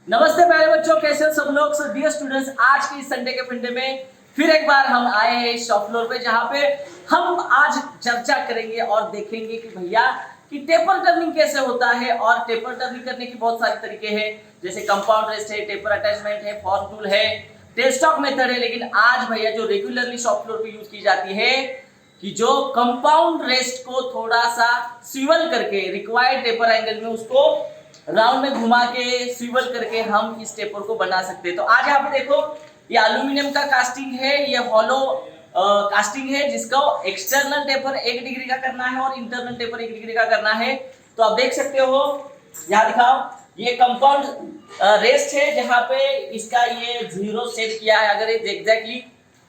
नमस्ते प्यारे बच्चों, कैसे हो सब लोग। सो डियर स्टूडेंट्स, आज की संडे के फंडे में फिर एक बार हम आए हैं शॉप फ्लोर पे, जहां पे हम आज चर्चा करेंगे और देखेंगे कि भैया कि टेपर टर्निंग कैसे होता है। और टेपर टर्निंग करने की बहुत सारे तरीके हैं, जैसे कंपाउंड रेस्ट है, टेपर अटैचमेंट है, फॉर्म टूल है, टेल स्टॉक मेथड है। लेकिन आज भैया जो रेगुलरली शॉप फ्लोर पे यूज की जाती है कि जो कंपाउंड रेस्ट को थोड़ा सा स्विवल करके रिक्वायर्ड टेपर एंगल में उसको राउंड में घुमा के स्विवल करके हम इस टेपर को बना सकते हैं। तो आज यहाँ पे देखो, ये एल्यूमिनियम का कास्टिंग है, ये हॉलो कास्टिंग है, जिसका एक्सटर्नल टेपर 1 डिग्री का करना है और इंटरनल टेपर 1 डिग्री का करना है। तो आप देख सकते हो, यहाँ दिखाओ, ये कंपाउंड रेस्ट है जहां पे इसका ये 0 सेट किया है। अगर ये एग्जैक्टली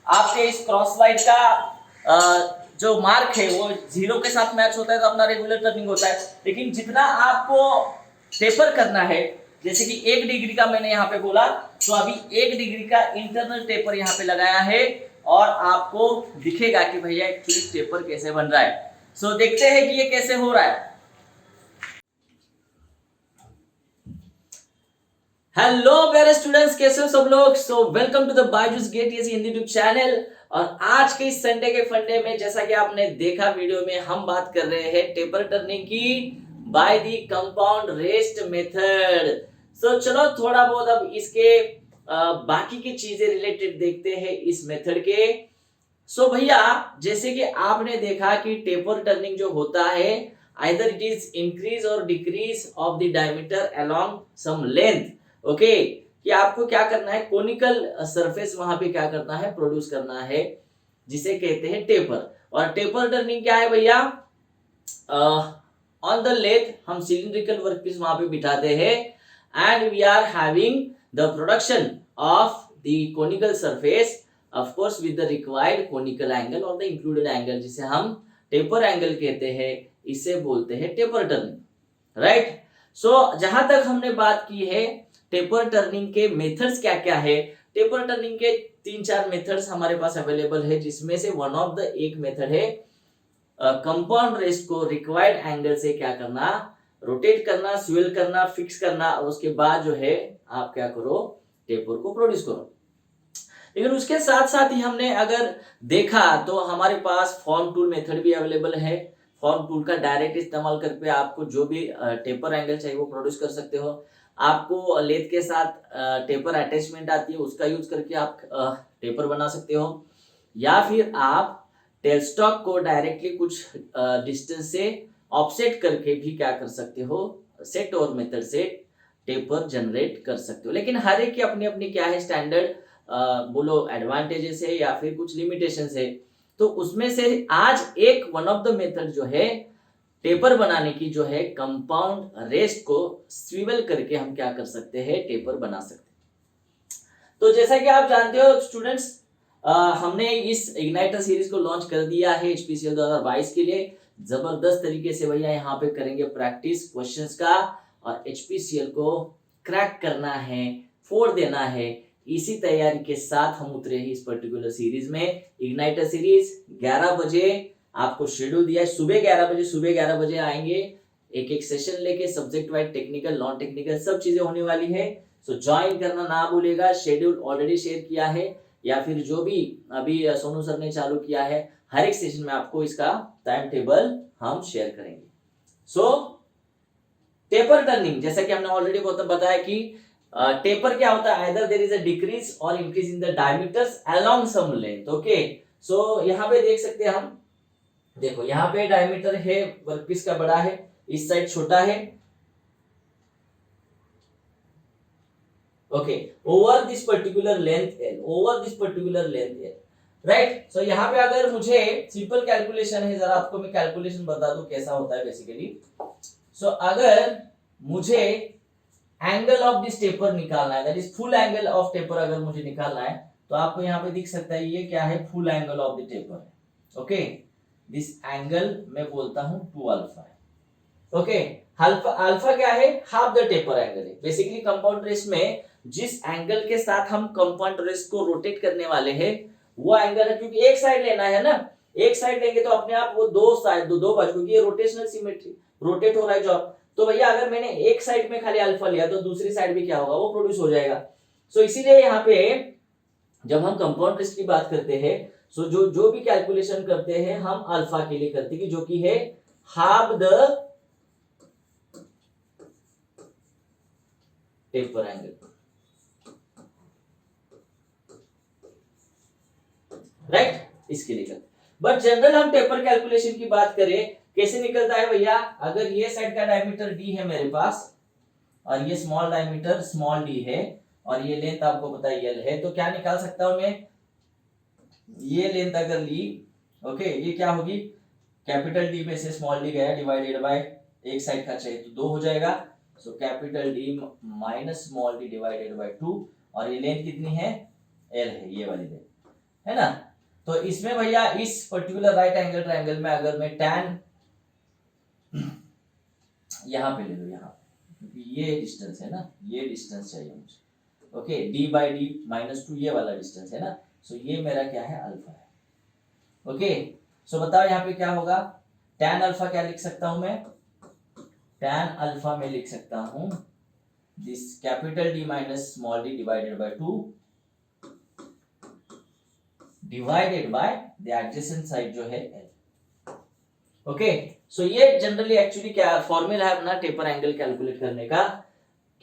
आपके इस क्रॉस लाइन का जो मार्क है वो 0 के साथ मैच होता है तो अपना रेगुलर टर्निंग होता है। लेकिन जितना आपको टेपर करना है, जैसे कि 1 डिग्री का मैंने यहाँ पे बोला, तो अभी 1 डिग्री का इंटरनल टेपर यहाँ पे लगाया है और आपको दिखेगा कि भैया एक्चुअली टेपर कैसे बन रहा है। सो देखते हैं कि ये कैसे हो रहा है। हेलो प्यारे स्टूडेंट्स, कैसे हो सब लोग। So welcome to the Byju's GATE Hindi YouTube channel. और आज के इस संडे के फंडे में, जैसा कि आपने देखा वीडियो में, हम बात कर रहे हैं टेपर टर्निंग की by the compound rest method. So चलो थोड़ा बहुत अब इसके बाकी की चीजें रिलेटेड देखते हैं इस मेथड के। सो भैया, जैसे कि आपने देखा कि टेपर टर्निंग जो होता है, आइदर इट इज इंक्रीज और decrease of the diameter along some length. Okay, कि आपको क्या करना है, कोनिकल सरफेस वहां पे क्या करना है, प्रोड्यूस करना है, जिसे कहते हैं टेपर। और टेपर टर्निंग क्या है भैया, ऑन द लेथ हम सिलिंड्रिकल वर्कपीस वहां पे बिठाते हैं and we are having the production of the conical surface, of course with the required conical angle और द इंक्लूडेड एंगल, जिसे हम टेपर एंगल कहते हैं। इसे बोलते हैं टेपर टर्निंग, राइट। सो जहां तक हमने बात की है टेपर टर्निंग के मेथड्स क्या क्या है, टेपर टर्निंग के 3-4 मेथड्स हमारे पास अवेलेबल है, जिसमें से वन ऑफ द एक मेथड है कंपाउंड रेस्ट को रिक्वायर्ड एंगल से क्या करना, रोटेट करना, स्विल करना, फिक्स करना, और उसके बाद जो है आप क्या करो, टेपर को प्रोड्यूस करो। लेकिन उसके साथ साथ ही हमने अगर देखा तो हमारे पास फॉर्म टूल मेथड भी अवेलेबल है। फॉर्म टूल का डायरेक्ट इस्तेमाल करके आपको जो भी टेपर एंगल चाहिए वो प्रोड्यूस कर सकते हो। आपको लेथ के साथ टेपर अटैचमेंट आती है, उसका यूज करके आप टेपर बना सकते हो, या फिर आप टेल स्टॉक को डायरेक्टली कुछ डिस्टेंस से ऑफसेट करके भी क्या कर सकते हो, सेट और मेथड से टेपर जनरेट कर सकते हो। लेकिन हर एक की अपनी अपनी क्या है, स्टैंडर्ड बोलो एडवांटेजेस है या फिर कुछ लिमिटेशंस है। तो उसमें से आज एक वन ऑफ द मेथड जो है टेपर बनाने की, जो है कंपाउंड रेस्ट को स्विवल करके हम क्या कर सकते हैं, टेपर बना सकते हैं। तो जैसा कि आप जानते हो स्टूडेंट्स, हमने इस इग्नाइटर सीरीज को लॉन्च कर दिया है एचपीसीएल 2022 के लिए। जबरदस्त तरीके से भैया यहाँ पे करेंगे प्रैक्टिस क्वेश्चंस का, और एचपीसीएल को क्रैक करना है, फोड़ देना है। इसी तैयारी के साथ हम उतरे हैं इस पर्टिकुलर सीरीज में। इग्नाइटर सीरीज 11 बजे आपको शेड्यूल दिया है, सुबह 11 बजे आएंगे, एक एक सेशन लेके, subject wise, technical, non technical सब चीजें होने वाली है। सो ज्वाइन करना ना भूलेगा। शेड्यूल ऑलरेडी शेयर किया है, या फिर जो भी अभी सोनू सर ने चालू किया है, हर एक सेशन में आपको इसका टाइम टेबल हम शेयर करेंगे। सो टेपर टर्निंग, जैसा कि हमने ऑलरेडी बताया कि टेपर क्या होता है, either there is a decrease or increase in the diameters along some length. Okay, so यहाँ पे देख सकते हैं हम, देखो यहाँ पे डायमीटर है वर्कपीस का बड़ा है, इस साइड छोटा है। Okay, over this particular length L, over this particular length L, right. So यहाँ पे अगर मुझे सिंपल कैलकुलेशन है, जरा आपको मैं कैलकुलेशन बता दूं कैसा होता है बेसिकली। सो अगर मुझे एंगल ऑफ दिस टेपर निकालना है, that is full angle of taper अगर मुझे निकालना है, तो आपको यहाँ पे दिख सकता है ये क्या है, full angle of the taper. Okay, this angle मैं बोलता हूं 2 अल्फा है। ओके, अल्फा क्या है, हाफ द टेपर एंगल है। बेसिकली कंपाउंड रेस्ट में जिस एंगल के साथ हम कंपाउंड रेस्ट को रोटेट करने वाले हैं वो एंगल है, क्योंकि एक साइड लेना है ना, एक साइड लेंगे तो अपने आप वो दो साइड, दो बाजू, क्योंकि ये रोटेशनल सिमेट्री, रोटेट हो रहा है जो तो भैया अगर मैंने एक साइड में खाली अल्फा लिया तो दूसरी साइड भी क्या होगा, वो प्रोड्यूस हो जाएगा। सो इसीलिए यहाँ पे जब हम कंपाउंड रिस्क की बात करते हैं, सो जो भी कैलकुलेशन करते हैं हम अल्फा के लिए करते हैं, जो कि है half the taper angle, right, इसके लिए करते। बट जनरल हम टेपर कैलकुलेशन की बात करें, कैसे निकलता है भैया, अगर ये साइड का डायमीटर डी है मेरे पास और ये स्मॉल डायमीटर स्मॉल डी है और ये लेंथ आपको पता है एल है, तो क्या निकाल सकता हूं मैं, ये लेंथ अगर ली, ओके, ये क्या होगी, कैपिटल डी में से स्मॉल डी गया डिवाइडेड बाय एक साइड का चाहिए तो 2 हो जाएगा, so capital D minus small D divided by 2, और ये लेंथ कितनी है, एल है, ये वाली लेंथ है ना। तो इसमें भैया इस पर्टिकुलर राइट एंगल ट्रायंगल में अगर मैं tan यहां पे ले लो, यहाँ क्योंकि ये डिस्टेंस है ना, ये डिस्टेंस चाहिए मुझे, okay, d by D minus 2 ये वाला डिस्टेंस है ना, सो ये मेरा क्या है, अल्फा है। ओके, सो बताओ यहाँ पे क्या होगा, tan अल्फा क्या लिख सकता हूं मैं, tan अल्फा में लिख सकता हूं this capital D minus small d divided bye 2 divided by the adjacent side जो है L। ओके, सो ये जनरली एक्चुअली क्या फॉर्मूला है अपना टेपर एंगल कैलकुलेट करने का,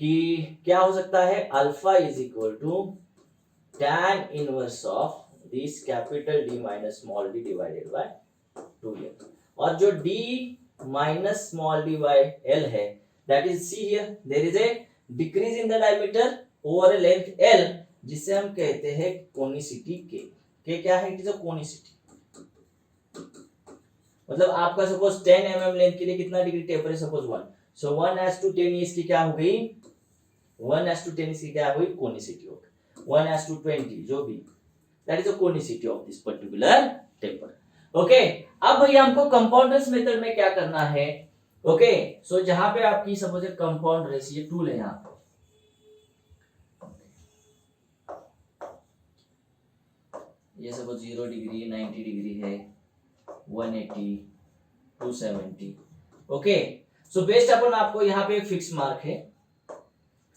कि क्या हो सकता है, alpha is equal to tan inverse of this capital D minus small d divided by 2L, और जो D minus small d by L है, that is see here there is a decrease in the diameter over a length L, जिसे हम कहते हैं कोनिसिटी K क्या है, it is a कोनिसिटी, मतलब आपका सपोज 10 mm लेंथ के लिए कितना डिग्री टेपर है, सपोज 1, सो 1:10 इसकी क्या हो गई, 1:10 इसकी क्या हुई, कोनिसिटी हो गई, 1:20 जो भी, that is a conicity of this particular taper. Okay, अब भैया हमको कंपाउंडर्स मेथड में क्या करना है, ओके, सो जहां पे आपकी सपोज कंपाउंड रेशियो टूल है, यहाँ पे ये सपोज 0 डिग्री 90 डिग्री है, 180 270, ओके, सो बेस्ड अपन आपको यहाँ पे फिक्स मार्क है,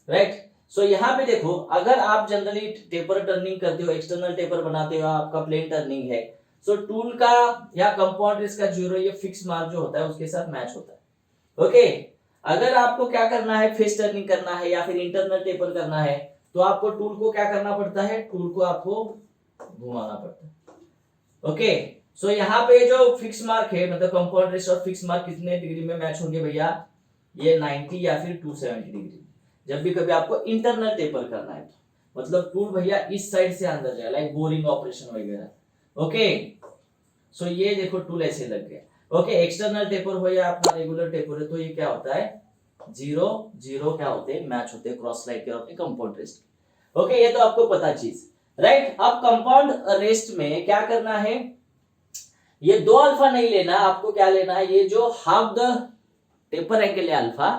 राइट। सो यहाँ पे देखो, अगर आप जनरली टेपर टर्निंग करते हो, एक्सटर्नल टेपर बनाते हो, आपका प्लेन टर्निंग है, सो टूल का या कंपाउंड रिस्क का 0 ये फिक्स मार्क जो होता है उसके साथ मैच होता है। ओके, अगर आपको क्या करना है, फेस टर्निंग करना है या फिर इंटरनल टेपर करना है, तो आपको टूल को क्या करना पड़ता है, टूल को आपको घुमाना पड़ता है। ओके, सो यहाँ पे जो फिक्स मार्क है, मतलब कंपाउंड रिस्क और फिक्स मार्क कितने डिग्री में मैच होंगे भैया, ये 90 या फिर 270 डिग्री। जब भी कभी आपको इंटरनल टेपर करना है तो मतलब टूल भैया इस साइड से अंदर जाए, लाइक बोरिंग ऑपरेशन वगैरह। ओके, सो ये देखो टूल ऐसे लग गया। ओके, एक्सटर्नल टेपर हो या अपना रेगुलर टेपर है, तो ये क्या होता है, 0 0 क्या होते हैं, मैच होते हैं क्रॉस लाइट के अपने कंपाउंड रेस्ट। ओके, ये तो आपको पता चीज, राइट। अब कंपाउंड रेस्ट में क्या करना है, ये 2 अल्फा नहीं लेना, आपको क्या लेना है, ये जो हाफ द टेपर एंगल है alpha,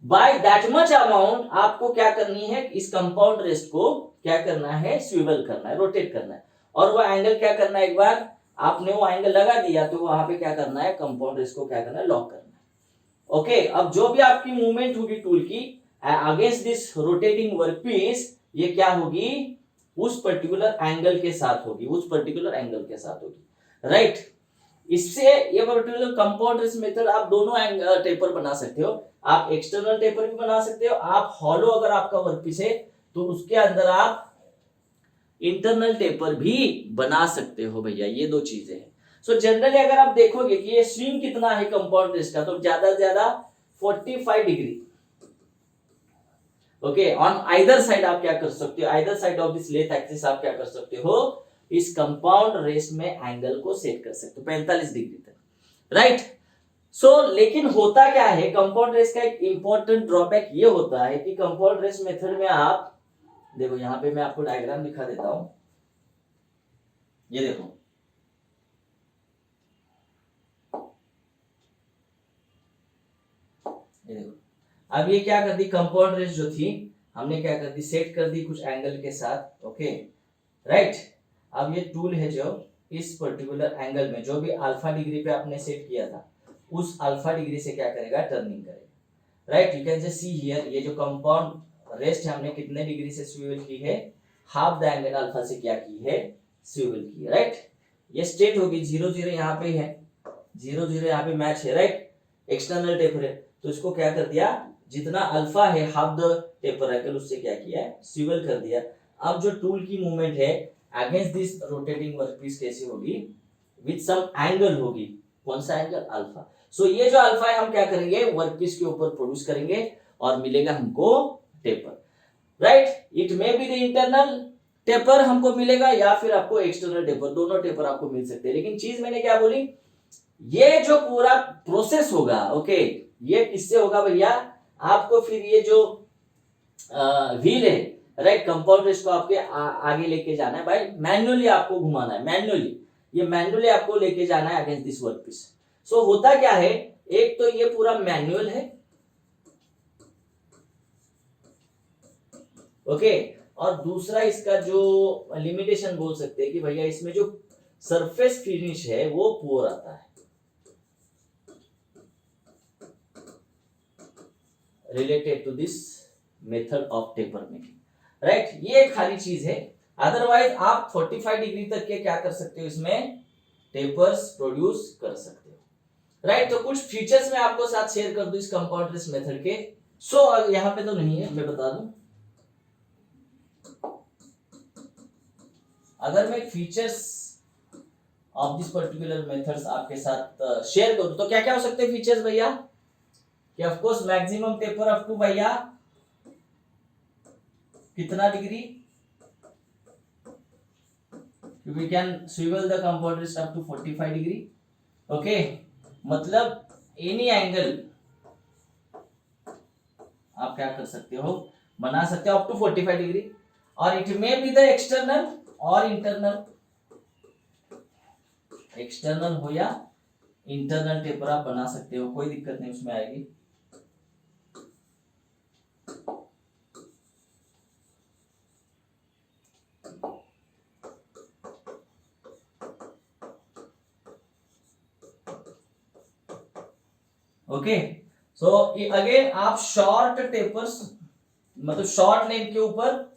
by that much amount आपको क्या करनी है, इस कंपाउंड रेस्ट को क्या करना है, स्विवल करना है, रोटेट करना है, और वो एंगल क्या करना है, एक बार आपने वो एंगल लगा दिया तो वहां पे क्या करना है, कंपाउंड रेस्ट को क्या करना है, लॉक करना है। ओके, अब जो भी आपकी मूवमेंट होगी टूल की अगेंस्ट दिस रोटेटिंग वर्कपीस, ये क्या होगी, उस पर्टिकुलर एंगल के साथ होगी, उस पर्टिकुलर एंगल के साथ होगी, राइट। इससे ये पर्टिकुलर कंपाउंड रिस्क मेथड आप दोनों टेपर बना सकते हो, आप एक्सटर्नल टेपर भी बना सकते हो, आप हॉलो अगर आपका वर्कपीस है तो उसके अंदर आप इंटरनल टेपर भी बना सकते हो भैया, ये 2 चीजें हैं। सो जनरली अगर आप देखोगे कि ये स्विंग कितना है कंपाउंड रिस्क का, तो ज्यादा से ज्यादा 45 degree. Okay, on either side आप क्या कर सकते हो, either side of this lathe axis आप क्या कर सकते हो, इस कंपाउंड रेस्ट में एंगल को सेट कर सकते हो 45 डिग्री तक, राइट। सो लेकिन होता क्या है, कंपाउंड रेस्ट का एक इंपॉर्टेंट ड्रॉबैक ये होता है कि कंपाउंड रेस्ट मेथड में आप देखो, यहां पे मैं आपको डायग्राम दिखा देता हूं, ये देखो, ये देखो, अब ये क्या कर दी, कंपाउंड रेस्ट जो थी हमने क्या कर दी, सेट कर दी कुछ एंगल के साथ, ओके, राइट। अब ये टूल है जो इस पर्टिकुलर एंगल में जो भी अल्फा डिग्री पे आपने सेट किया था, उस अल्फा डिग्री से क्या करेगा, टर्निंग करेगा, right, you can just see here, ये जो कंपाउंड रेस्ट है हमने कितने डिग्री से स्विवल की है, हाफ द एंगल अल्फा से क्या की है, स्विवल की है, राइट। ये स्ट्रेट होगी, 0 0 यहाँ पे है, 0 0 यहाँ पे मैच है, राइट, एक्सटर्नल टेपर है, तो इसको क्या कर दिया, जितना अल्फा है हाफ द टेपर एंगल उससे क्या किया है, स्विवल कर दिया। अब जो टूल की मूवमेंट है अगेंस्ट दिस रोटेटिंग वर्कपीस कैसे होगी, विद सम एंगल होगी, कौन सा एंगल, अल्फा। सो ये जो अल्फा है हम क्या करेंगे, वर्कपीस के ऊपर प्रोड्यूस करेंगे और मिलेगा हमको taper, right. It may be the internal taper हमको मिलेगा या फिर आपको एक्सटर्नल टेपर, दोनों टेपर आपको मिल सकते हैं। लेकिन चीज मैंने क्या बोली, ये जो पूरा प्रोसेस होगा, ओके, ये किससे होगा भैया, आपको फिर ये जो व्हील है, राइट, कंपाउंड रेस्ट को आपके आगे लेके जाना है भाई, मैन्युअली आपको घुमाना है, मैन्युअली, ये मैन्युअली आपको लेके जाना है अगेंस्ट दिस वर्कपीस। सो होता क्या है, एक तो ये पूरा मैनुअल है, ओके, और दूसरा इसका जो लिमिटेशन बोल सकते हैं कि भैया इसमें जो सरफेस फिनिश है वो पुअर आता है related to this method of taper making, right. ये खाली चीज है, अदरवाइज आप 45 डिग्री तक के क्या कर सकते हो, इसमें टेपर्स प्रोड्यूस कर सकते हो, राइट। तो कुछ फीचर्स मैं आपको साथ शेयर कर दूं इस कंपाउंड रेस्ट मेथड के। सो यहां पे तो नहीं है, मैं बता दूं, अगर मैं features of this particular methods आपके साथ शेयर करूं तो क्या क्या हो सकते हैं फीचर्स भैया, कि of course maximum taper up to भैया कितना degree, we can swivel the compound rest up to 45 degree, okay, मतलब एनी एंगल आप क्या कर सकते हो, बना सकते हो अप टू 45 डिग्री, और it may be the external और इंटरनल, एक्सटर्नल हो या इंटरनल टेपर आप बना सकते हो, कोई दिक्कत नहीं उसमें आएगी। ओके, सो अगेन आप शॉर्ट टेपर्स, मतलब शॉर्ट लेंथ के ऊपर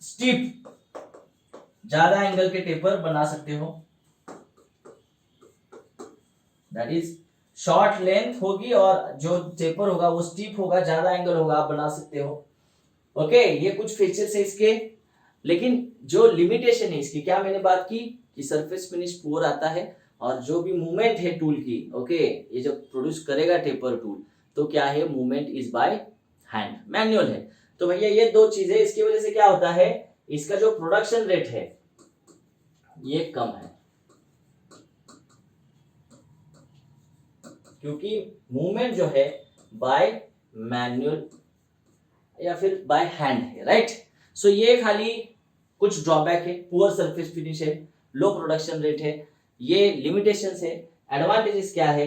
स्टीप ज्यादा एंगल के टेपर बना सकते हो, दैट इज शॉर्ट लेंथ होगी और जो टेपर होगा वो स्टीप होगा, ज्यादा एंगल होगा, आप बना सकते हो, ओके। ये कुछ फीचर्स है इसके, लेकिन जो लिमिटेशन है इसकी, क्या मैंने बात की कि सरफेस फिनिश पुअर आता है, और जो भी मूवमेंट है टूल की, ओके, ये जब प्रोड्यूस करेगा टेपर टूल तो क्या है, movement is by hand, manual है। तो भैया ये दो चीजें, इसकी वजह से क्या होता है, इसका जो प्रोडक्शन रेट है ये कम है, क्योंकि मूवमेंट जो है बाय मैनुअल या फिर बाय हैंड है, राइट। सो ये खाली कुछ ड्रॉबैक है, पुअर सरफेस फिनिश है, लो प्रोडक्शन रेट है, ये लिमिटेशंस है। एडवांटेजेस क्या है,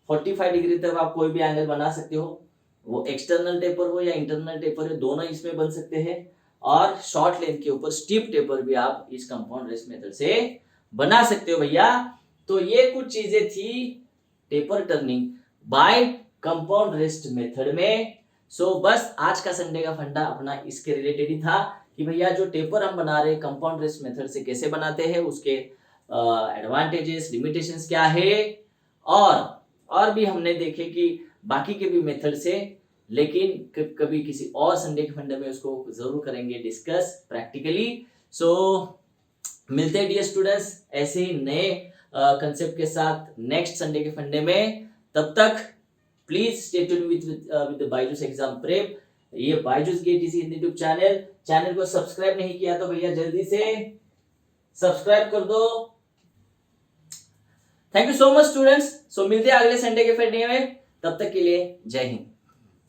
45 डिग्री तक आप कोई भी एंगल बना सकते हो, वो एक्सटर्नल टेपर हो या इंटरनल टेपर हो, दोनों इसमें बन सकते हैं, और शॉर्ट लेंथ के ऊपर स्टीप टेपर भी आप इस कंपाउंड रेस्ट मेथड से बना सकते हो भैया। तो ये कुछ चीजें थी taper turning by compound rest method में। सो बस आज का संडे का फंडा अपना इसके रिलेटेड ही था कि भैया जो टेपर हम बना रहे कंपाउंड रेस्ट मेथड से कैसे बनाते हैं, उसके एडवांटेजेस लिमिटेशंस क्या है, और भी हमने देखे कि बाकी के भी मेथड से, लेकिन कभी किसी और संडे के फंडे में उसको जरूर करेंगे डिस्कस प्रैक्टिकली। सो मिलते हैं डियर स्टूडेंट्स ऐसे ही नए कंसेप्ट के साथ नेक्स्ट संडे के फंडे में। तब तक please stay tuned with Byju's exam prep. ये बायजूस गेट इसी यूट्यूब चैनल को सब्सक्राइब नहीं किया तो भैया जल्दी से सब्सक्राइब कर दो। Thank you so much students. So मिलते हैं अगले संडे के फंडे में, तब तक के लिए जय हिंद।